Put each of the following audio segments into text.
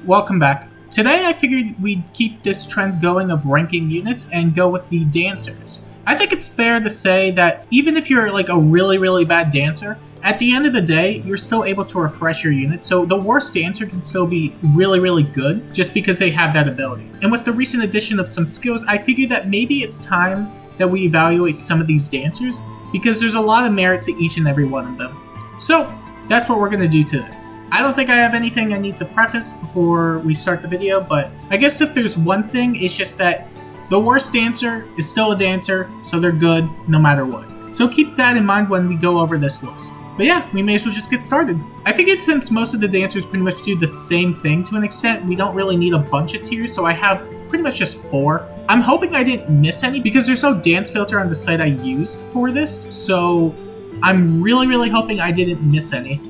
welcome back. Today I figured we'd keep this trend going of ranking units and go with the dancers. I think it's fair to say that even if you're like a really bad dancer, at the end of the day, you're still able to refresh your unit, so the worst dancer can still be really good just because they have that ability. And with the recent addition of some skills, I figured that maybe it's time that we evaluate some of these dancers because there's a lot of merit to each and every one of them. So that's what we're going to do today. I don't think I have anything I need to preface before we start the video, but I guess if there's one thing, it's just that the worst dancer is still a dancer, so they're good no matter what. So keep that in mind when we go over this list. But yeah, we may as well just get started. I figured since most of the dancers pretty much do the same thing to an extent, we don't really need a bunch of tiers, so I have pretty much just 4. I'm hoping I didn't miss any because there's no dance filter on the site I used for this, so I'm really hoping I didn't miss any.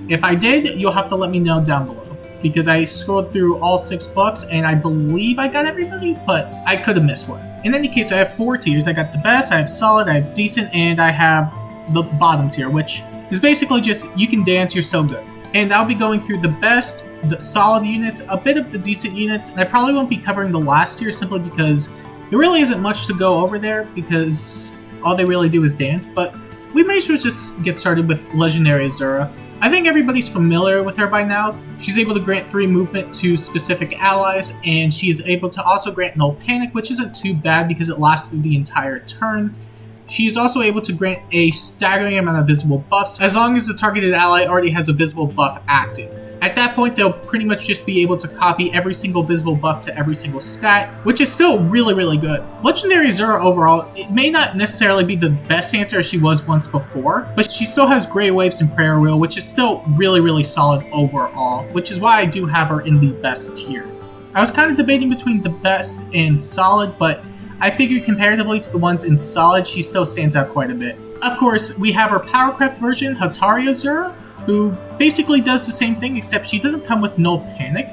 If I did, you'll have to let me know down below, because I scrolled through all 6 books and I believe I got everybody, but I could have missed one. In any case, I have 4 tiers. I got the best, I have solid, I have decent, and I have the bottom tier, which is basically just you can dance, you're so good. And I'll be going through the best, the solid units, a bit of the decent units, and I probably won't be covering the last tier simply because there really isn't much to go over there because all they really do is dance, but we may as well just get started with Legendary Zura. I think everybody's familiar with her by now. She's able to grant 3 movement to specific allies, and she is able to also grant Null Panic, which isn't too bad because it lasts through the entire turn. She is also able to grant a staggering amount of visible buffs, as long as the targeted ally already has a visible buff active. At that point, they'll pretty much just be able to copy every single visible buff to every single stat, which is still really good. Legendary Zura overall, it may not necessarily be the best dancer as she was once before, but she still has Grey Waves and Prayer Wheel, which is still really solid overall, which is why I do have her in the best tier. I was kind of debating between the best and solid, but I figured comparatively to the ones in solid, she still stands out quite a bit. Of course, we have her power crept version, Hataria Zura, who basically does the same thing except she doesn't come with Null Panic,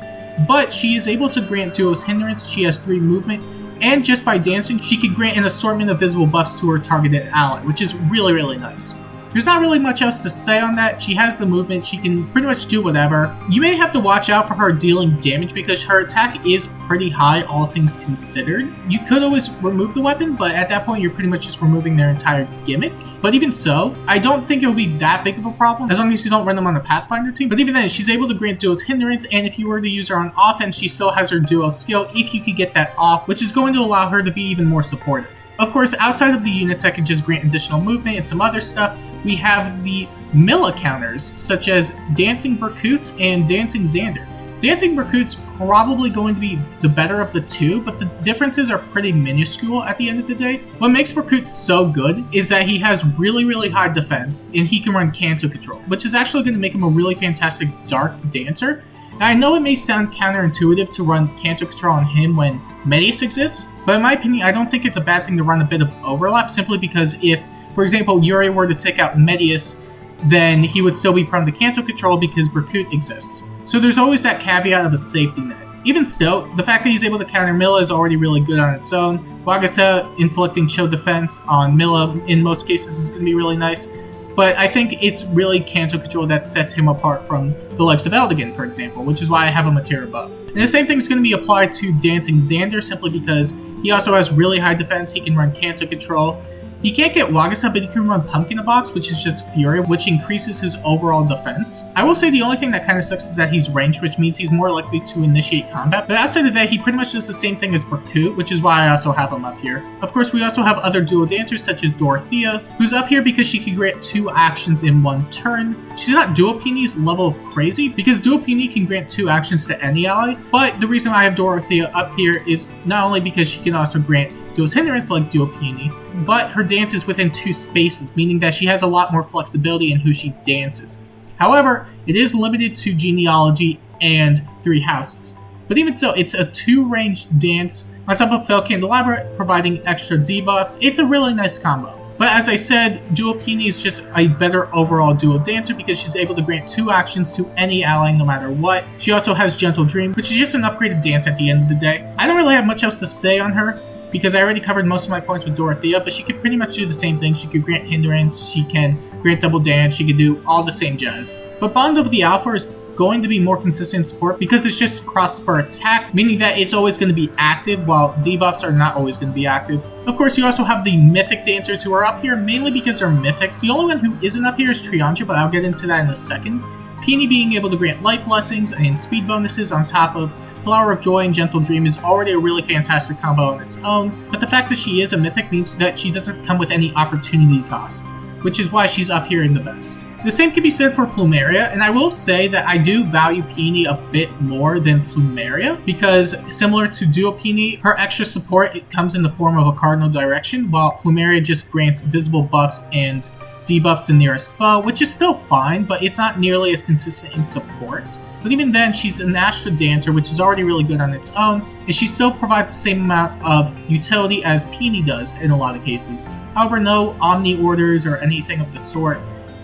but she is able to grant Duo's Hindrance, she has 3 movement, and just by dancing, she can grant an assortment of visible buffs to her targeted ally, which is really nice. There's not really much else to say on that. She has the movement, she can pretty much do whatever. You may have to watch out for her dealing damage because her attack is pretty high, all things considered. You could always remove the weapon, but at that point you're pretty much just removing their entire gimmick. But even so, I don't think it'll be that big of a problem as long as you don't run them on the Pathfinder team. But even then, she's able to grant Duo's Hindrance, and if you were to use her on offense, she still has her Duo skill if you could get that off, which is going to allow her to be even more supportive. Of course, outside of the units that can just grant additional movement and some other stuff, we have the Milla counters, such as Dancing Berkut and Dancing Xander. Dancing Berkut's probably going to be the better of the two, but the differences are pretty minuscule at the end of the day. What makes Berkut so good is that he has really high defense, and he can run Canto Control, which is actually going to make him a really fantastic dark dancer. Now, I know it may sound counterintuitive to run Canto Control on him when Medius exists, but in my opinion, I don't think it's a bad thing to run a bit of overlap, simply because if, for example, Yuri were to take out Medius, then he would still be prone to Canto Control because Berkut exists. So there's always that caveat of a safety net. Even still, the fact that he's able to counter Milla is already really good on its own. Wagasa inflicting chill defense on Milla in most cases is going to be really nice, but I think it's really Canto Control that sets him apart from the likes of Eldergan, for example, which is why I have him a tier above. And the same thing is going to be applied to Dancing Xander simply because he also has really high defense, he can run Canto Control. He can't get Wagasa, but he can run Pumpkin a Box, which is just Fury, which increases his overall defense. I will say the only thing that kind of sucks is that he's ranged, which means he's more likely to initiate combat. But outside of that, he pretty much does the same thing as Berkut, which is why I also have him up here. Of course, we also have other dual dancers such as Dorothy, who's up here because she can grant 2 actions in 1 turn. She's not Dual Peony's level of crazy, because Dual Peony can grant 2 actions to any ally, but the reason I have Dorothy up here is not only because she can also grant Duo's Hindrance like Dual Peony, but her dance is within 2 spaces, meaning that she has a lot more flexibility in who she dances. However, it is limited to Genealogy and 3 houses. But even so, it's a 2-ranged dance on top of Fel Candelabra, providing extra debuffs. It's a really nice combo. But as I said, Dual Peony is just a better overall dual dancer because she's able to grant 2 actions to any ally no matter what. She also has Gentle Dream, which is just an upgraded dance at the end of the day. I don't really have much else to say on her, because I already covered most of my points with Dorothea, but she could pretty much do the same thing. She could grant Hindrance, she can grant Double Dance, she could do all the same jazz. But Bond of the Alpha is going to be more consistent support because it's just cross-spur attack, meaning that it's always going to be active while debuffs are not always going to be active. Of course, you also have the mythic dancers who are up here mainly because they're mythics. The only one who isn't up here is Triandra, but I'll get into that in a second. Peony being able to grant light blessings and speed bonuses on top of Flower of Joy and Gentle Dream is already a really fantastic combo on its own, but the fact that she is a mythic means that she doesn't come with any opportunity cost, which is why she's up here in the best. The same can be said for Plumeria, and I will say that I do value Peony a bit more than Plumeria, because similar to Duo Peony, her extra support it comes in the form of a Cardinal Direction, while Plumeria just grants visible buffs and debuffs the nearest foe, which is still fine, but it's not nearly as consistent in support. But even then, she's an Astra Dancer, which is already really good on its own, and she still provides the same amount of utility as Peony does in a lot of cases. However, no Omni Orders or anything of the sort,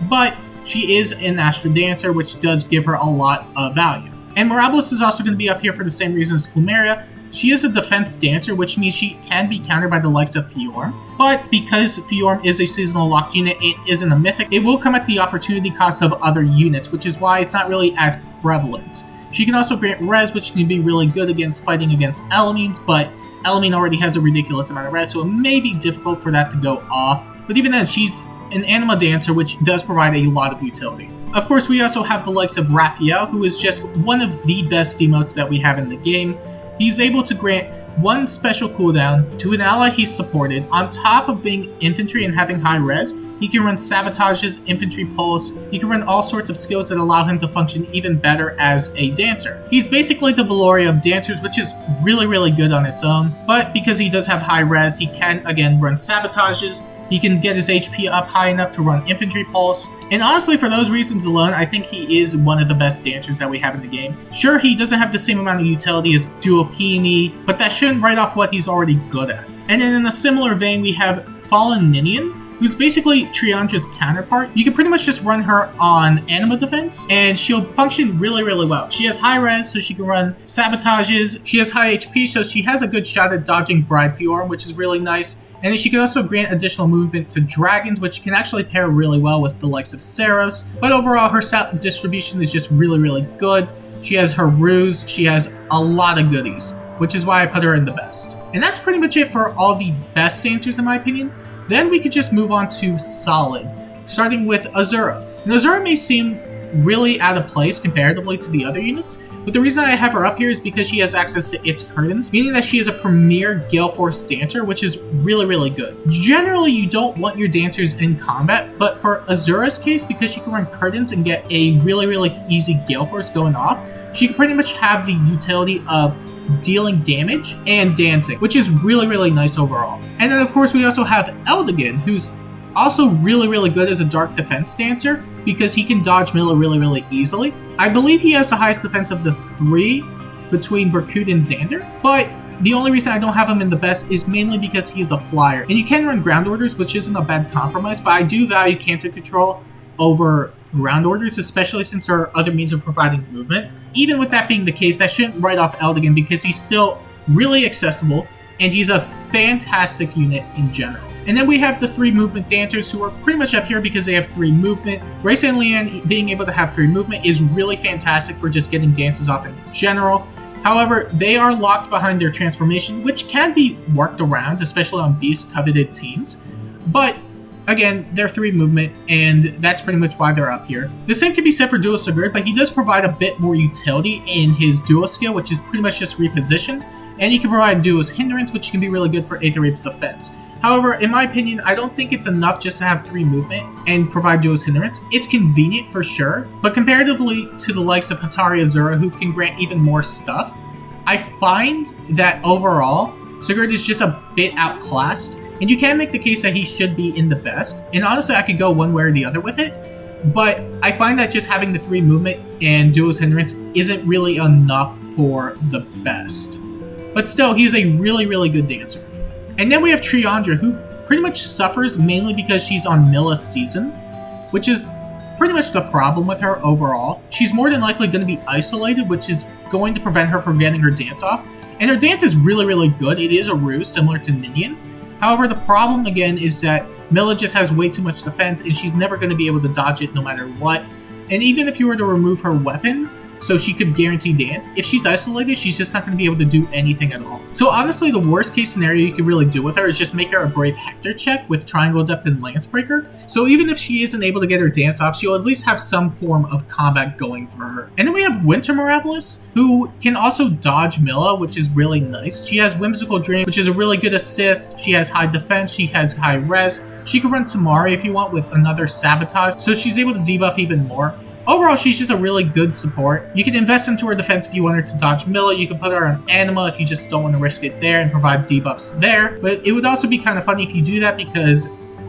but she is an Astra Dancer, which does give her a lot of value. And Mirabilis is also going to be up here for the same reason as Plumeria. She is a defense dancer, which means she can be countered by the likes of Fiorm, but because Fiorm is a seasonal locked unit and isn't a mythic, it will come at the opportunity cost of other units, which is why it's not really as prevalent. She can also grant res, which can be really good against fighting against Elamines, but Elamine already has a ridiculous amount of res, so it may be difficult for that to go off. But even then, she's an Anima Dancer, which does provide a lot of utility. Of course, we also have the likes of Raphael, who is just one of the best emotes that we have in the game. He's able to grant one special cooldown to an ally he's supported. On top of being infantry and having high res, he can run sabotages, infantry pulse, he can run all sorts of skills that allow him to function even better as a dancer. He's basically the Valoria of dancers, which is really good on its own, but because he does have high res, he can again run sabotages, he can get his HP up high enough to run infantry pulse, and honestly for those reasons alone, I think he is one of the best dancers that we have in the game. Sure, he doesn't have the same amount of utility as Duo Peony, but that shouldn't write off what he's already good at. And then in a similar vein, we have Fallen Ninion, who's basically Triandra's counterpart. You can pretty much just run her on Anima Defense, and she'll function really well. She has high res, so she can run sabotages. She has high HP, so she has a good shot at dodging Bride Fiorm, which is really nice. And then she can also grant additional movement to dragons, which can actually pair really well with the likes of Saros. But overall, her stat distribution is just really good. She has her ruse, she has a lot of goodies, which is why I put her in the best. And that's pretty much it for all the best dancers in my opinion. Then we could just move on to Solid, starting with Azura. And Azura may seem really out of place comparatively to the other units, but the reason I have her up here is because she has access to its curtains, meaning that she is a premier Gale Force dancer, which is really good. Generally, you don't want your dancers in combat, but for Azura's case, because she can run curtains and get a really easy Gale Force going off, she can pretty much have the utility of dealing damage and dancing, which is really nice overall. And then of course we also have Eldergan, who's also really good as a dark defense dancer because he can dodge melee really easily. I believe he has the highest defense of the three between Berkut and Xander, but the only reason I don't have him in the best is mainly because he's a flyer. And you can run ground orders, which isn't a bad compromise, but I do value cancer control over ground orders, especially since there are other means of providing movement. Even with that being the case, that shouldn't write off Eldergan because he's still really accessible and he's a fantastic unit in general. And then we have the 3 movement dancers who are pretty much up here because they have 3 movement. Grace and Leanne being able to have 3 movement is really fantastic for just getting dances off in general. However, they are locked behind their transformation, which can be worked around, especially on beast coveted teams. But again, they're 3 movement, and that's pretty much why they're up here. The same can be said for Duo Sigurd, but he does provide a bit more utility in his Duo skill, which is pretty much just reposition, and he can provide Duo's Hindrance, which can be really good for Aetherite's defense. However, in my opinion, I don't think it's enough just to have 3 movement and provide Duo's Hindrance. It's convenient for sure, but comparatively to the likes of Hatari Azura, who can grant even more stuff, I find that overall, Sigurd is just a bit outclassed, and you can make the case that he should be in the best, and honestly I could go one way or the other with it, but I find that just having the 3 movement and Duo's Hindrance isn't really enough for the best. But still, he's a really good dancer. And then we have Triandra, who pretty much suffers mainly because she's on Milla's season, which is pretty much the problem with her overall. She's more than likely going to be isolated, which is going to prevent her from getting her dance off, and her dance is really good. It is a ruse similar to Ninion. However, the problem again is that Milla just has way too much defense and she's never going to be able to dodge it no matter what. And even if you were to remove her weapon, so she could guarantee dance. If she's isolated, she's just not going to be able to do anything at all. So honestly, the worst case scenario you could really do with her is just make her a Brave Hector check with Triangle Adept and Lancebreaker. So even if she isn't able to get her dance off, she'll at least have some form of combat going for her. And then we have Winter Mirabilis, who can also dodge Milla, which is really nice. She has Whimsical Dream, which is a really good assist. She has high defense, she has high res. She can run Tamari if you want with another Sabotage, so she's able to debuff even more. Overall, she's just a really good support. You can invest into her defense if you want her to dodge Milla. You can put her on Anima if you just don't want to risk it there and provide debuffs there. But it would also be kind of funny if you do that because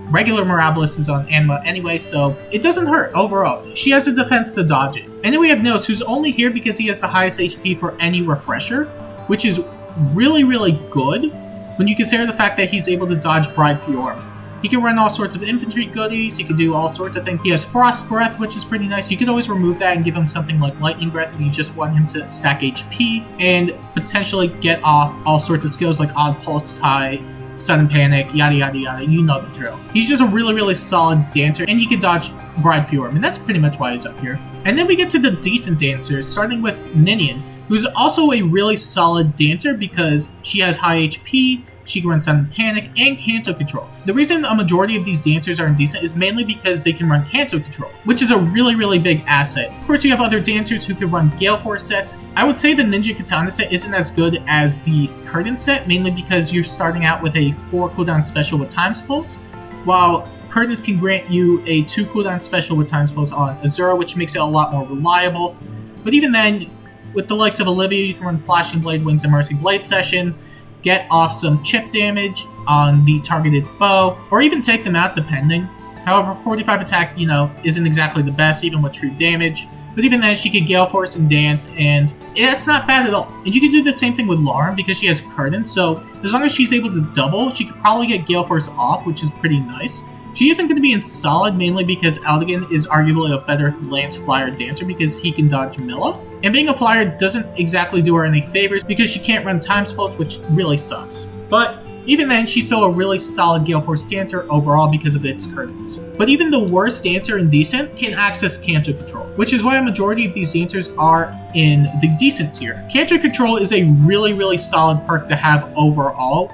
regular Mirabilis is on Anima anyway, so it doesn't hurt overall. She has a defense to dodge it. And then we have Nils, who's only here because he has the highest HP for any refresher, which is really, really good when you consider the fact that he's able to dodge Bride Fiora. He can run all sorts of infantry goodies, he can do all sorts of things. He has Frost Breath, which is pretty nice. You could always remove that and give him something like Lightning Breath if you just want him to stack HP and potentially get off all sorts of skills like Odd Pulse Tie, Sudden Panic, yada yada yada, you know the drill. He's just a really, really solid dancer, and he can dodge Bride Fiora, and that's pretty much why he's up here. And then we get to the decent dancers, starting with Ninion, who's also a really solid dancer because she has high HP, she can run Sudden Panic, and Canto Control. The reason a majority of these dancers are indecent is mainly because they can run Canto Control, which is a really, really big asset. Of course, you have other dancers who can run Gale Force sets. I would say the Ninja Katana set isn't as good as the Curtain set, mainly because you're starting out with a 4 cooldown special with Time's Pulse, while Curtains can grant you a 2 cooldown special with Time's Pulse on Zura, which makes it a lot more reliable. But even then, with the likes of Olivia, you can run Flashing Blade, Wings and Mercy Blade Session, get off some chip damage on the targeted foe, or even take them out depending. However, 45 attack, isn't exactly the best, even with true damage. But even then, she could Gale Force and Dance, and it's not bad at all. And you can do the same thing with Lauren because she has Curtain, so as long as she's able to double, she could probably get Gale Force off, which is pretty nice. She isn't going to be in solid mainly because Eldergan is arguably a better Lance Flyer dancer because he can dodge Milla. And being a flyer doesn't exactly do her any favors because she can't run Time's Pulse, which really sucks. But even then, she's still a really solid Gale Force dancer overall because of its curtains. But even the worst dancer in Decent can access Canto Control, which is why a majority of these dancers are in the Decent tier. Canto Control is a really, really solid perk to have overall,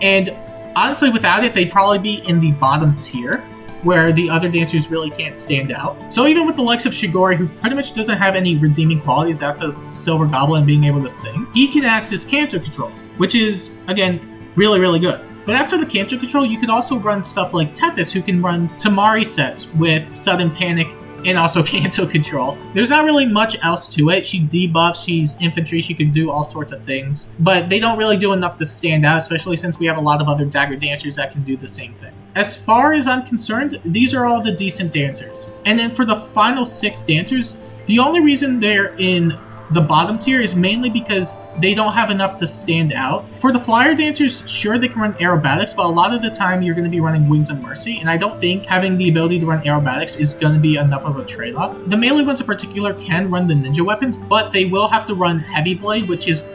and honestly, without it, they'd probably be in the bottom tier, where the other dancers really can't stand out. So even with the likes of Shigori, who pretty much doesn't have any redeeming qualities outside of Silver Goblin being able to sing, he can access Canto Control, which is, again, really, really good. But outside of Canto Control, you could also run stuff like Tethy, who can run Tamari sets with Sudden Panic and also Canto Control. There's not really much else to it. She debuffs, she's infantry, she can do all sorts of things. But they don't really do enough to stand out, especially since we have a lot of other dagger dancers that can do the same thing. As far as I'm concerned, these are all the decent dancers. And then for the final 6 dancers, the only reason they're in the bottom tier is mainly because they don't have enough to stand out. For the flyer dancers, sure, they can run aerobatics, but a lot of the time you're going to be running Wings of Mercy, and I don't think having the ability to run aerobatics is going to be enough of a trade-off. The melee ones in particular can run the ninja weapons, but they will have to run Heavy Blade, which is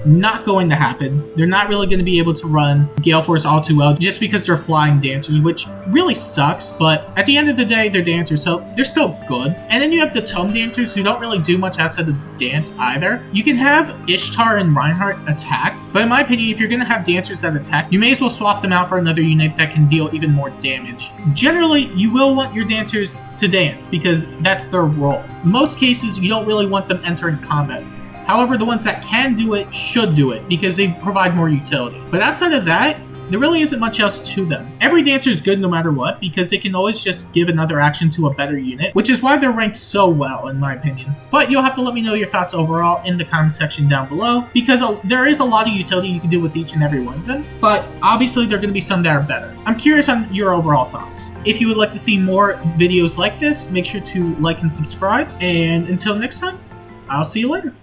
not going to happen. They're not really going to be able to run Gale Force all too well just because they're flying dancers, which really sucks, but at the end of the day, they're dancers, so they're still good. And then you have the Tome dancers who don't really do much outside of dance either. You can have Ishtar and Reinhardt attack, but in my opinion, if you're going to have dancers that attack, you may as well swap them out for another unit that can deal even more damage. Generally, you will want your dancers to dance because that's their role. In most cases, you don't really want them entering combat. However, the ones that can do it should do it because they provide more utility. But outside of that, there really isn't much else to them. Every dancer is good no matter what because they can always just give another action to a better unit, which is why they're ranked so well in my opinion. But you'll have to let me know your thoughts overall in the comment section down below because there is a lot of utility you can do with each and every one of them, but obviously there are going to be some that are better. I'm curious on your overall thoughts. If you would like to see more videos like this, make sure to like and subscribe, and until next time, I'll see you later.